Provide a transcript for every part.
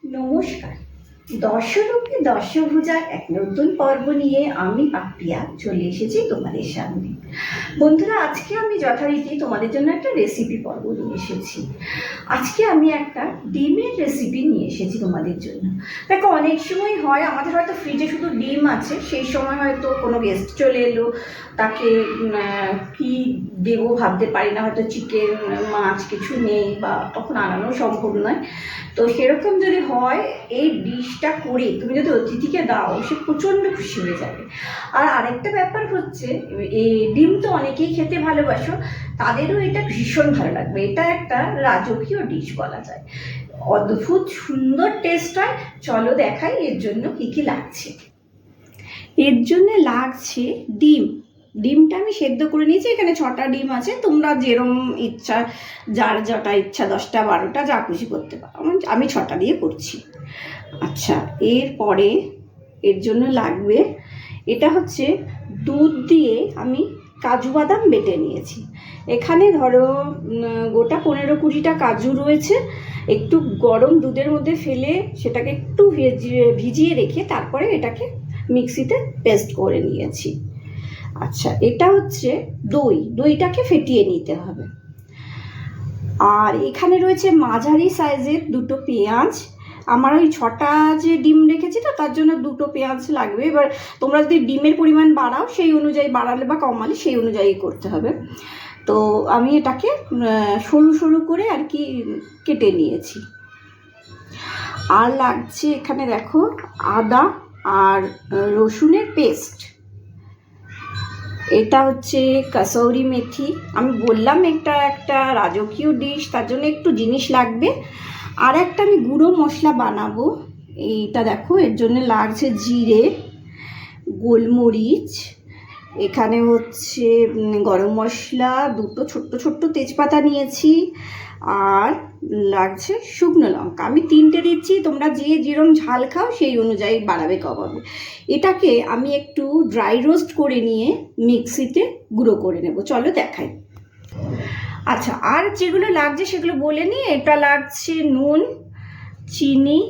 নমস্কার। দর্শরূপে দর্শভুজার এক নতুন পর্ব নিয়ে আমি পাপিয়া চলে এসেছি তোমাদের সামনে। বন্ধুরা, আজকে আমি যথারীতি তোমাদের জন্য একটা রেসিপি পর্ব নিয়ে এসেছি। আজকে আমি একটা ডিমের রেসিপি নিয়ে এসেছি তোমাদের জন্য। দেখো, অনেক সময় হয় আমাদের হয়তো ফ্রিজে শুধু ডিম আছে, সেই সময় হয়তো কোনো গেস্ট চলে এলো, তাকে কি দেবো ভাবতে পারি না, হয়তো চিকেন মাছ কিছু নেই বা তখন আনানো সম্ভব নয়। তো সেরকম যদি হয়, এই ডিশটা করে তুমি যদি অতিথিকে দাও, সে প্রচণ্ড খুশি হয়ে যাবে। আর আরেকটা ব্যাপার হচ্ছে, এই ডিম তো অনেকেই খেতে ভালোবাসো, তাদেরও এটা ভীষণ ভালো লাগবে। এটা একটা রাজকীয় ডিশ বলা যায়, অদ্ভুত সুন্দর টেস্ট হয়। চলো দেখাই এর জন্য কি কি লাগছে। এর জন্য লাগছে ডিমটা আমি সেদ্ধ করে নিয়েছি। এখানে 6টা ডিম আছে, তোমরা যেরম ইচ্ছা, যার যটা ইচ্ছা 10টা 12টা যা খুশি করতে পারো, আমি 6টা দিয়ে করছি। আচ্ছা, এরপরে এর জন্য লাগবে, এটা হচ্ছে দুধ দিয়ে আমি কাজু বাদাম বেটে নিয়েছি। এখানে ধরো গোটা 15-20টা কাজু রয়েছে। একটু গরম দুধের মধ্যে ফেলে সেটাকে একটু ভিজিয়ে রেখে তারপরে এটাকে মিক্সিতে পেস্ট করে নিয়েছি। আচ্ছা, এটা হচ্ছে দইটাকে ফেটিয়ে নিতে হবে। আর এখানে রয়েছে মাঝারি সাইজের 2টো পেঁয়াজ। আমার ওই 6টা যে ডিম রেখেছি তো, তার জন্য 2টো পেঁয়াজ লাগবে। এবার তোমরা যদি ডিমের পরিমাণ বাড়াও, সেই অনুযায়ী বাড়ালে বা কমালে সেই অনুযায়ী করতে হবে। তো আমি এটাকে সরু সরু করে আর কি কেটে নিয়েছি। আর লাগছে এখানে দেখো আদা আর রসুনের পেস্ট। এটা হচ্ছে কাসৌরি মেথি। আমি বললাম এটা একটা রাজকীয় ডিশ, তার জন্য একটু জিনিস লাগবে। আর একটা আমি গুঁড়ো মশলা বানাবো, এইটা দেখো। এর জন্য লাগছে জিরে, গোলমরিচ, এখানে হচ্ছে গরম মশলা, 2টো ছোট্ট ছোট্ট তেজপাতা নিয়েছি, আর লাগছে শুকনো লঙ্কা। আমি 3টে দিচ্ছি, তোমরা যে যেরকম ঝাল খাও সেই অনুযায়ী বাড়াবে কমাবে। এটাকে আমি একটু ড্রাই রোস্ট করে নিয়ে মিক্সিতে গুঁড়ো করে নেব। চলো দেখাই। আচ্ছা, আর যেগুলো লাগছে সেগুলো বলে নিই। এটা লাগছে নুন, চিনি,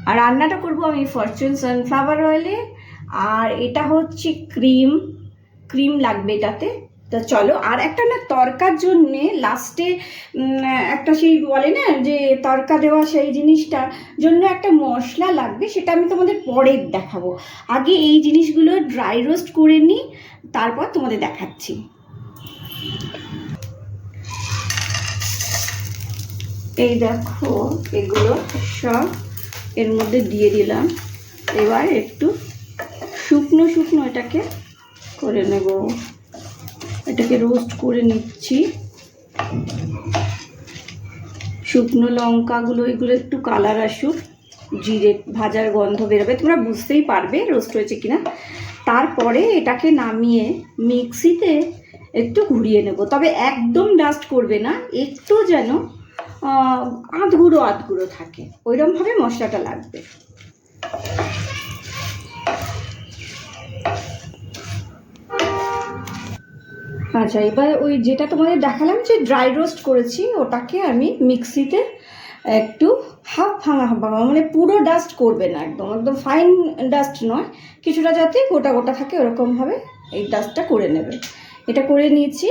আর রান্নাটা করবো আমি ফরচুন সানফ্লাওয়ার অয়েলে। আর এটা হচ্ছে ক্রিম লাগবে এটাতে। তো চলো, আর একটা না তড়কার জন্যে লাস্টে একটা সেই বলে না যে তড়কা দেওয়া, সেই জিনিসটার জন্য একটা মশলা লাগবে, সেটা আমি তোমাদের পরে দেখাবো। আগে এই জিনিসগুলো ড্রাই রোস্ট করে নিই, তারপর তোমাদের দেখাচ্ছি। এই দেখো, এগুলো সব এর মধ্যে দিয়ে দিলাম। এবার একটু শুকনো শুকনো এটাকে করে নেব। এটাকে রোস্ট করে নিচ্ছি। শুকনো লঙ্কাগুলো এগুলো একটু কালার আসুক, জিরে ভাজার গন্ধ বেরোবে, তোমরা বুঝতেই পারবে রোস্ট হয়েছে কিনা। তারপরে এটাকে নামিয়ে মিক্সিতে একটু ঘুরিয়ে নেব। তবে একদম ডাস্ট করবে না, একটু যেন আধগুঁড়ো থাকে, ওইরকমভাবে মশলাটা লাগবে। আচ্ছা, এবার ওই যেটা তোমাদের দেখালাম যে ড্রাই রোস্ট করেছি, ওটাকে আমি মিক্সিতে একটু হাফ ভাঙা, মানে পুরো ডাস্ট করবে না, একদম একদম ফাইন ডাস্ট নয়, কিছুটা যাতে গোটা গোটা থাকে ওরকমভাবে এই ডাস্টটা করে নেবে। এটা করে নিয়েছি।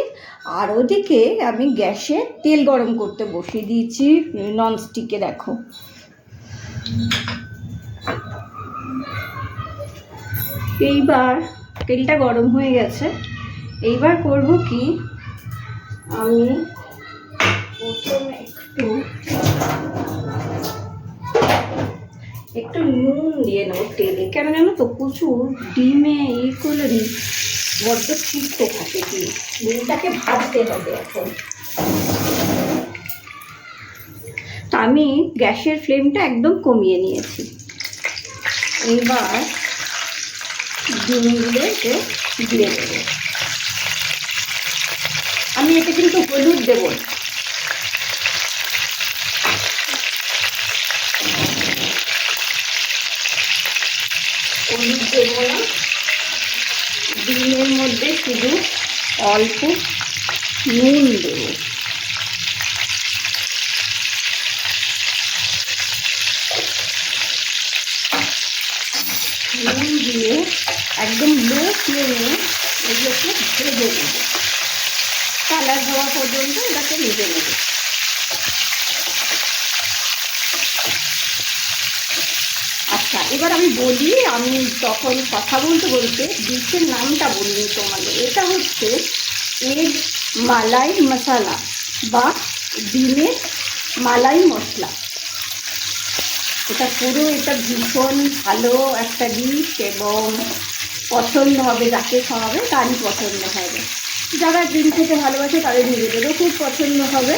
আর ওদিকে আমি গ্যাসে তেল গরম করতে বসিয়ে দিয়েছি ননস্টিকে। দেখো, এইবার তেলটা গরম হয়ে গেছে। এইবার করব কি, আমি প্রথমে একটু নুন দিয়ে নেবো তেলে। কেন জানো তো, প্রচুর ডিমে করলে বড্ড ছিটতে থাকে। ডিমটাকে ভাজতে হবে এখন। তা আমি গ্যাসের ফ্লেমটা একদম কমিয়ে নিয়েছি। এবার ডিমগুলোকে দিয়ে দেবো। আমি এতে কিন্তু হলুদ দেবো না। হলুদ দেবো না, ডিমের মধ্যে শুধু অল্প নুন দেবো। নুন দিয়ে একদম লো ফ্লেমে এগুলোকে ভেজে নেব, কালার হওয়া পর্যন্ত এটাকে ভেজে নেব। আচ্ছা, এবার আমি বলি, আমি তখন কথা বলতে বলতে ডিশের নামটা বলিনি তোমাদের। এটা হচ্ছে এগ মালাই মশলা বা ডিমের মালাই মশলা। এটা ভীষণ ভালো একটা ডিশ এবং পছন্দ হবে, যাকে খাওয়াবে তারই পছন্দ হবে। যারা ডিম খেতে ভালোবাসে তাদের নিজেদেরও খুব পছন্দ হবে।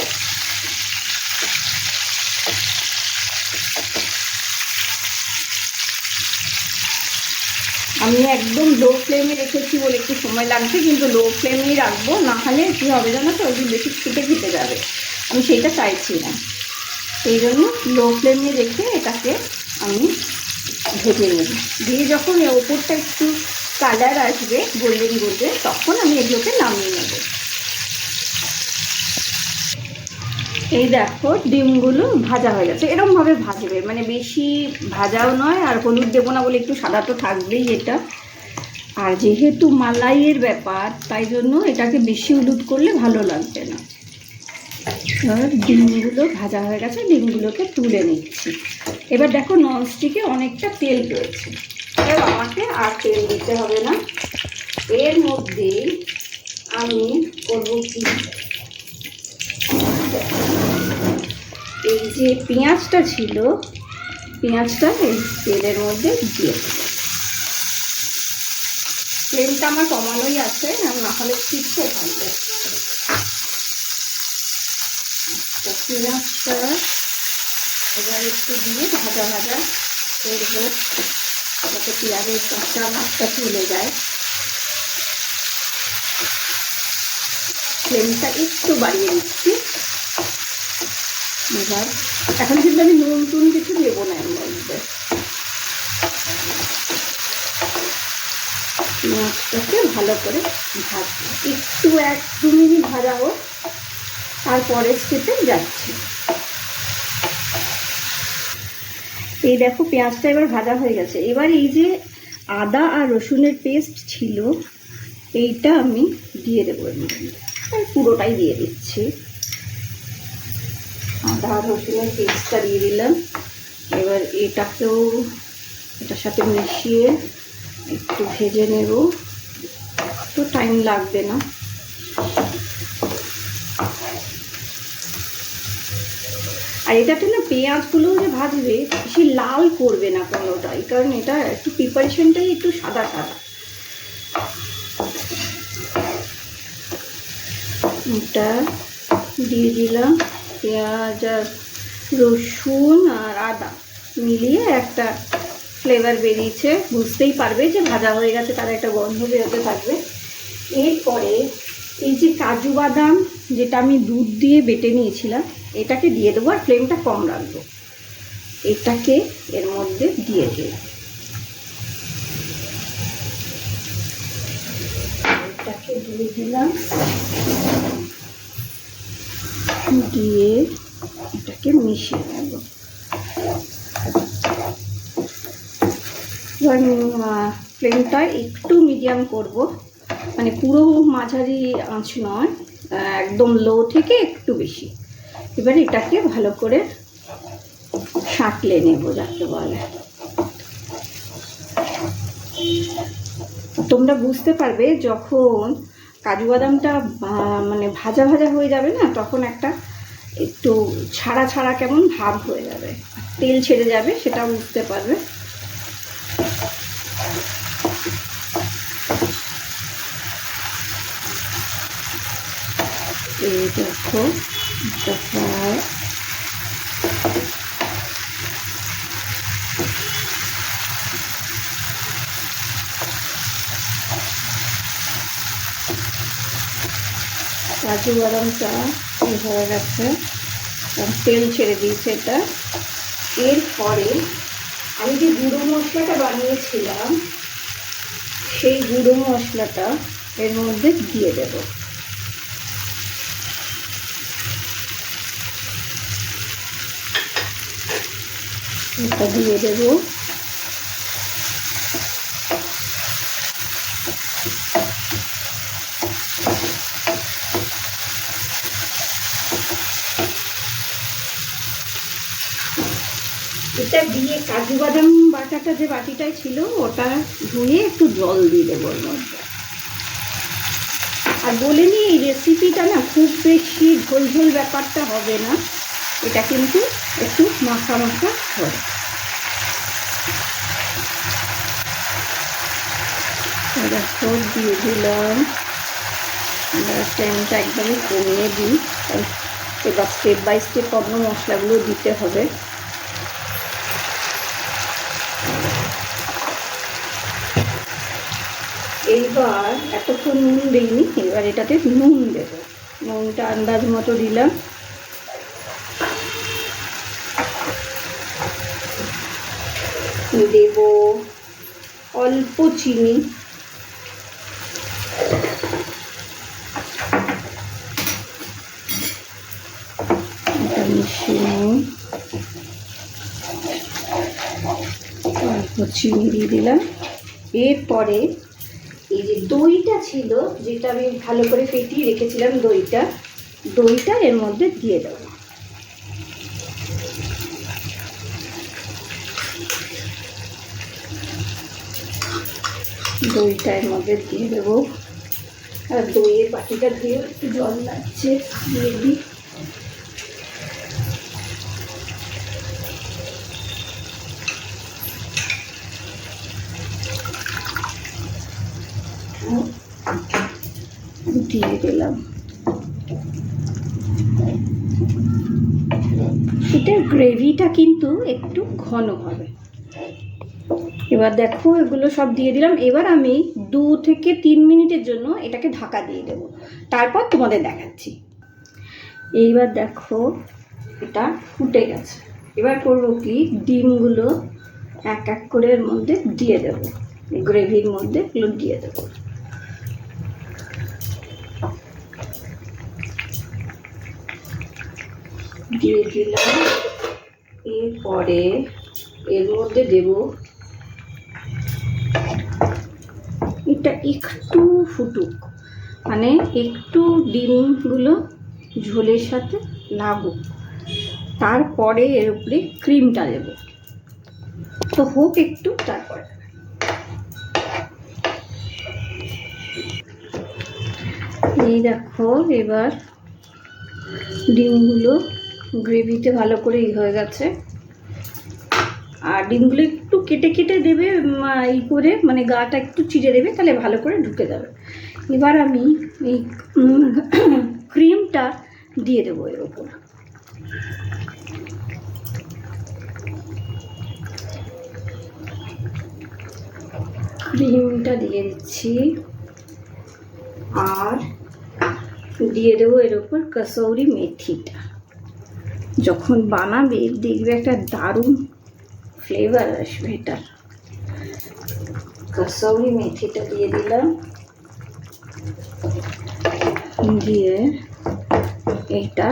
আমি একদম লো ফ্লেমে রেখেছি বলে একটু সময় লাগছে, কিন্তু লো ফ্লেমেই রাখবো, না হলে কী হবে জানো তো, ওই বেশি খেতে যাবে, আমি সেইটা চাইছি না। সেই জন্য লো ফ্লেমে রেখে এটাকে আমি ভেজে নেব। দিয়ে যখন ওপরটা একটু কালার আসবে গোল্ডেন গোল্ডেন, তখন আমি এগুলোকে নামিয়ে নেব। এই দেখো ডিমগুলো ভাজা হয়ে গেছে। এরকমভাবে ভাজবে, মানে বেশি ভাজাও নয়, আর হলুদ দেবো না বলে একটু সাদা তো থাকবেই এটা। আর যেহেতু মালাইয়ের ব্যাপার, তাই জন্য এটাকে বেশি হলুদ করলে ভালো লাগবে না। ডিমগুলো ভাজা হয়ে গেছে, ডিমগুলোকে তুলে নিচ্ছি। এবার দেখো ননস্টিকে অনেকটা তেল রয়েছে, এবার আমাকে আর তেল দিতে হবে না। এর মধ্যে আমি করবো কি, এই যে পেঁয়াজটা ছিল, পেঁয়াজটা এই তেলের মধ্যে দিয়ে দেবো। ফ্লেমটা আমার কমানোই আছে, না হলে ছিটতে থাকবে। পেঁয়াজটা এবার একটু দিয়ে ভাজা ভাজা করবো, যাতে পেঁয়াজের কাঁচা ভাবটা চলে যায়। ফ্লেমটা একটু বাড়িয়ে দিচ্ছি। এবার এখন কিন্তু আমি নুন টুন কিছু দেবো না এর মধ্যে। পেঁয়াজটাকে ভালো করে ভাজবো, একটু 1-2 মিনিট ভাজা হোক, তারপরে স্টেপে যাচ্ছি। এই দেখো পেঁয়াজটা এবার ভাজা হয়ে গেছে। এবার এই যে আদা আর রসুনের পেস্ট ছিল, এইটা আমি দিয়ে দেবো এর মধ্যে, পুরোটাই দিয়ে দিচ্ছি। আদা আর রসুনের পেস্টটা দিয়ে দিলাম। এবার এটাকেও এটার সাথে মিশিয়ে একটু ভেজে নেব, তো টাইম লাগবে না। আর এটাতে না পেঁয়াজগুলো যে ভাজবে, বেশি লাল করবে না কোনোটাই, কারণ এটা একটু প্রিপারেশনটাই একটু সাদা সাদা। এটা দিয়ে দিলাম, পেঁয়াজ আর রসুন আর আদা মিলিয়ে একটা ফ্লেভার বেরিয়েছে, বুঝতেই পারবে যে ভাজা হয়ে গেছে, তার একটা গন্ধ বেরোতে থাকবে। এরপরে এই যে কাজু বাদাম যেটা আমি দুধ দিয়ে বেটে নিয়েছিলাম, এটাকে দিয়ে দেবো, আর ফ্লেমটা কম রাখবো। এটাকে এর মধ্যে দিয়ে দিই, এটাকে দিয়ে দিলাম, দিয়ে এটাকে মিশিয়ে নেব। ফ্লেমটা একটু মিডিয়াম করব, মানে পুরো মাঝারি আঁচ নয়, একদম লো থেকে একটু বেশি। এবার এটাকে ভালো করে সাঁতলে নেব, যাকে বলে। তোমরা বুঝতে পারবে যখন কাজু বাদামটা মানে ভাজা ভাজা হয়ে যাবে না, তখন একটা একটু ছাড়া ছাড়া কেমন ভাব হয়ে যাবে, তেল ছেড়ে যাবে, সেটা বুঝতে পারবে। এই দেখো প্রায় কাজু বাদামটা হয়ে গেছে, তেল ছেড়ে দিয়েছে এটা। এরপরে আমি যে গুঁড়ো মশলাটা বানিয়েছিলাম, সেই গুঁড়ো মশলাটা এর মধ্যে দিয়ে দেব। এটা দিয়ে দেব। এটা দিয়ে কাজু বাদাম বাটাটা যে বাটিটাই ছিল ওটা ধুয়ে একটু জল দিয়ে দেবো ওর মধ্যে। আর বলে নিই এই রেসিপিটা না খুব বেশি ঝোল ঝোল ব্যাপারটা হবে না, এটা কিন্তু একটু মাখা মাখা হবে। দেখো দিয়ে দিলাম, ফ্লেমটা একদমই কমিয়ে দিই, এবার স্টেপ বাই স্টেপ অন্য মশলাগুলো দিতে হবে। এইবার এতক্ষণ নুন দিইনি, এবার এটাতে নুন দেবো। নুনটা আন্দাজ মতো দিলাম। দেব অল্প চিনি, মিশিয়ে অল্প চিনি দিয়ে দিলাম। এরপরে এই যে দইটা ছিল, যেটা আমি ভালো করে ফেটিয়ে রেখেছিলাম, দইটা এর মধ্যে দিয়ে দেবো। দইটা এর মধ্যে দিয়ে দেবো। আর দইয়ের বাটিটা দিয়ে একটু জল লাগছে, দিয়ে দিই। দিয়ে দিলাম। এটার গ্রেভিটা কিন্তু একটু ঘন হবে। এবার দেখো এগুলো সব দিয়ে দিলাম। এবার আমি 2 থেকে 3 মিনিটের জন্য এটাকে ঢাকা দিয়ে দেবো, তারপর তোমাদের দেখাচ্ছি। এইবার দেখো এটা ফুটে গেছে। এবার করবো কি, ডিমগুলো এক এক করে এর মধ্যে দিয়ে দেবো, গ্রেভির মধ্যে এগুলো দিয়ে দেবো। দিয়ে দিলাম। এরপরে এর মধ্যে দেব, এটা একটু ফুটুক, মানে একটু ডিমগুলো ঝোলের সাথে লাগুক, তারপরে এর উপরে ক্রিমটা দেব। তো হোক একটু, তারপরে এই দেখো এবার ডিমগুলো গ্রেভিতে ভালো করে হয়ে গেছে। আর ডিমগুলো একটু কেটে কেটে দেবে, করে মানে গাটা একটু চিড়ে দেবে, তাহলে ভালো করে ঢুকে যাবে। এবার আমি এই ক্রিমটা দিয়ে দেবো এর উপর। ক্রিমটা দিয়ে দিচ্ছি, আর দিয়ে দেবো এর উপর কসৌরি মেথিটা। যখন বানাবে দেখবে একটা দারুণ ফ্লেভার আসবে এটার। কসৌরি মেথিটা দিয়ে দিলাম, দিয়ে এইটা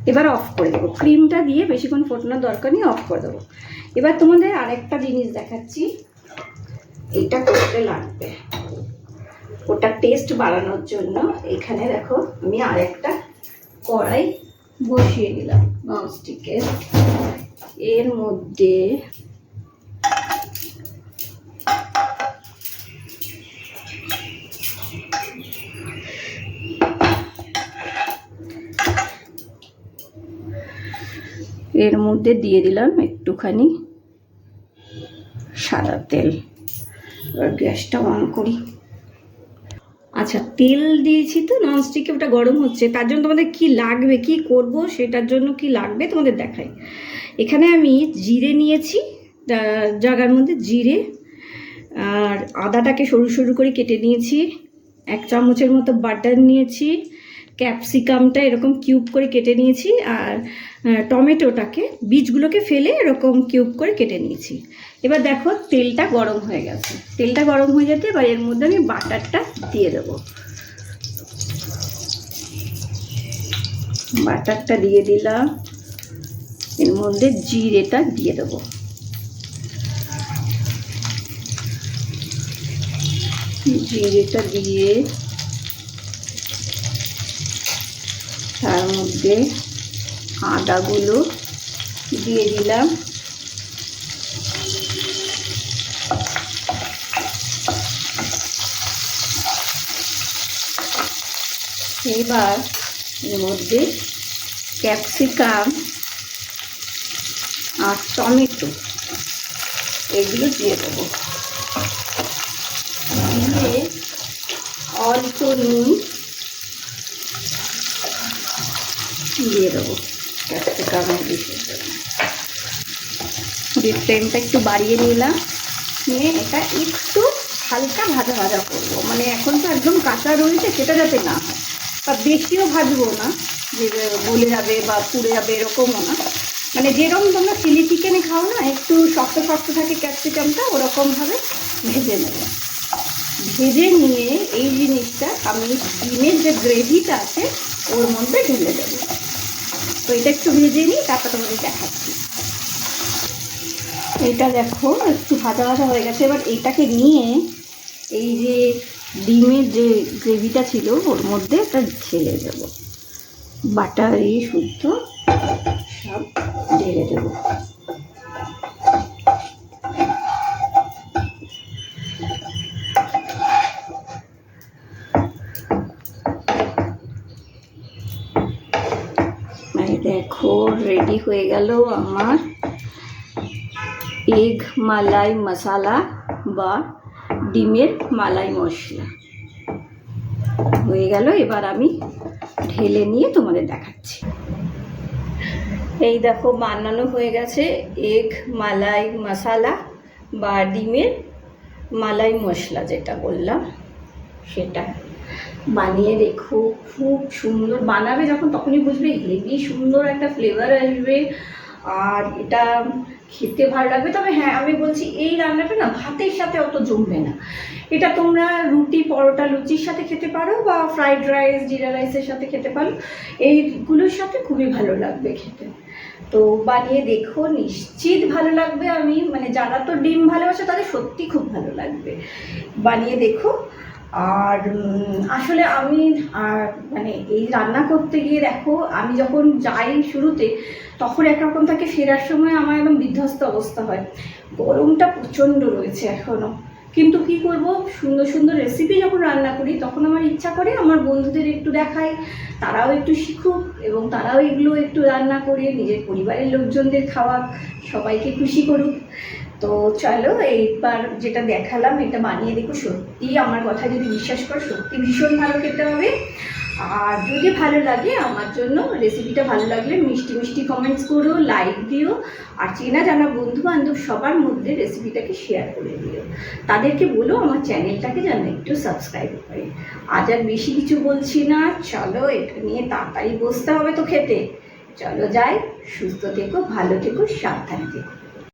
এবার অফ করে দেবো। ক্রিমটা দিয়ে বেশিক্ষণ ফোটানোর দরকার নেই, অফ করে দেবো। এবার তোমাদের আরেকটা জিনিস দেখাচ্ছি, এটা করতে লাগবে ওটা টেস্ট বাড়ানোর জন্য। এখানে দেখো আমি আরেকটা কড়াই বসিয়ে দিলাম ননস্টিকের। এর মধ্যে দিয়ে দিলাম একটুখানি সাদা তেল। এবার গ্যাসটা অন করি। আচ্ছা, তেল দিয়েছি তো ননস্টিকে, ওটা গরম হচ্ছে। তার জন্য তোমাদের কি লাগবে, কি করব সেটার জন্য কি লাগবে তোমাদের দেখাই। এখানে আমি জিরে নিয়েছি, জায়গার মধ্যে জিরে, আর আদাটাকে সরু সরু করে কেটে নিয়েছি, 1 চামচের মতো বাটার নিয়েছি, ক্যাপসিকামটা এরকম কিউব করে কেটে নিয়েছি, আর টমেটোটাকে বীজগুলোকে ফেলে এরকম কিউব করে কেটে নিয়েছি। এবার দেখো তেলটা গরম হয়ে গেছে। তেলটা গরম হয়ে যেতে এবার এর মধ্যে আমি বাটারটা দিয়ে দেবো। বাটারটা দিয়ে দিলাম, এর মধ্যে জিরেটা দিয়ে দেবো। জিরেটা দিয়ে তার মধ্যে আদাগুলো দিয়ে দিলাম। এবার এর মধ্যে ক্যাপসিকাম আর টমেটো এগুলো দিয়ে দেবো, দিয়ে অল্প নুন দিয়ে দেবো ক্যাপসিকামের ডিশের জন্য। দিয়ে ফ্লেমটা একটু বাড়িয়ে নিলাম, নিয়ে এটা একটু হালকা ভাজা ভাজা করবো, মানে এখন তো একদম কাঁচা রয়েছে, সেটা যাতে না হয়, বা বেশিও ভাজবো না যে গলে যাবে বা পুড়ে যাবে এরকমও না, মানে যেরকম তোমরা চিলি চিকেনে খাও না একটু শক্ত শক্ত থাকে ক্যাপসিকামটা, ওরকমভাবে ভেজে নেব। ভেজে নিয়ে এই জিনিসটা আমি ডিমের যে গ্রেভিটা আছে ওর মধ্যে ঢেলে দেবো। তো এটা একটু ভেজে নিই, তারপর তোমাদের দেখাচ্ছি। এইটা দেখো একটু ভাজা ভাজা হয়ে গেছে। এবার এইটাকে নিয়ে এই যে ডিমের যে গ্রেভিটা ছিল ওর মধ্যে এটা ঢেলে দেবো, বাটারি শুদ্ধ সব ঢেলে দেবো। দেখো রেডি হয়ে গেল আমার এগ মালাই মশলা বা ডিমের মালাই মশলা হয়ে গেল। এবার আমি ঢেলে নিয়ে তোমাদের দেখাচ্ছি। এই দেখো বানানো হয়ে গেছে এগ মালাই মশলা বা ডিমের মালাই মশলা, যেটা বললাম সেটা বানিয়ে দেখো, খুব সুন্দর বানাবে যখন তখনই বুঝবে হেভি সুন্দর একটা ফ্লেভার আসবে আর এটা খেতে ভালো লাগবে। তবে হ্যাঁ আমি বলছি এই রান্নাটা না ভাতের সাথে অত জমবে না, এটা তোমরা রুটি পরোটা লুচির সাথে খেতে পারো বা ফ্রাইড রাইস জিরা রাইসের সাথে খেতে পারো, এইগুলোর সাথে খুবই ভালো লাগবে খেতে। তো বানিয়ে দেখো, নিশ্চিত ভালো লাগবে। আমি মানে যারা তো ডিম ভালোবাসে তাদের সত্যি খুব ভালো লাগবে, বানিয়ে দেখো। আর আসলে আমি মানে এই রান্না করতে গিয়ে দেখো আমি যখন যাই শুরুতে তখন একরকম থাকে, ফেরার সময় আমার একদম বিধ্বস্ত অবস্থা হয়, গরমটা প্রচণ্ড রয়েছে এখনও। কিন্তু কি করব, সুন্দর সুন্দর রেসিপি যখন রান্না করি তখন আমার ইচ্ছা করে আমার বন্ধুদের একটু দেখাই, তারাও একটু শিখুক এবং তারাও এগুলো একটু রান্না করে নিজের পরিবারের লোকজনদের খাওয়াক, সবাইকে খুশি করুক। তো চলো এইবার যেটা দেখালাম এটা বানিয়ে দেখো, সত্যি আমার কথা যদি বিশ্বাস করো সত্যি ভীষণ ভালো খেতে হবে। আর যদি ভালো লাগে আমার জন্য রেসিপিটা ভালো লাগলে মিষ্টি মিষ্টি কমেন্টস করো, লাইক দিও, আর চেনা জানা বন্ধু বান্ধব সবার মধ্যে রেসিপিটাকে শেয়ার করে দিও, তাদেরকে বলো আমার চ্যানেলটাকে যেন একটু সাবস্ক্রাইব করে। আজ আর বেশি কিছু বলছি না, চলো এটা নিয়ে তাড়াতাড়ি বসতে হবে তো খেতে। চলো যাই, সুস্থ থেকো, ভালো থেকো, সাবধানে থেকো।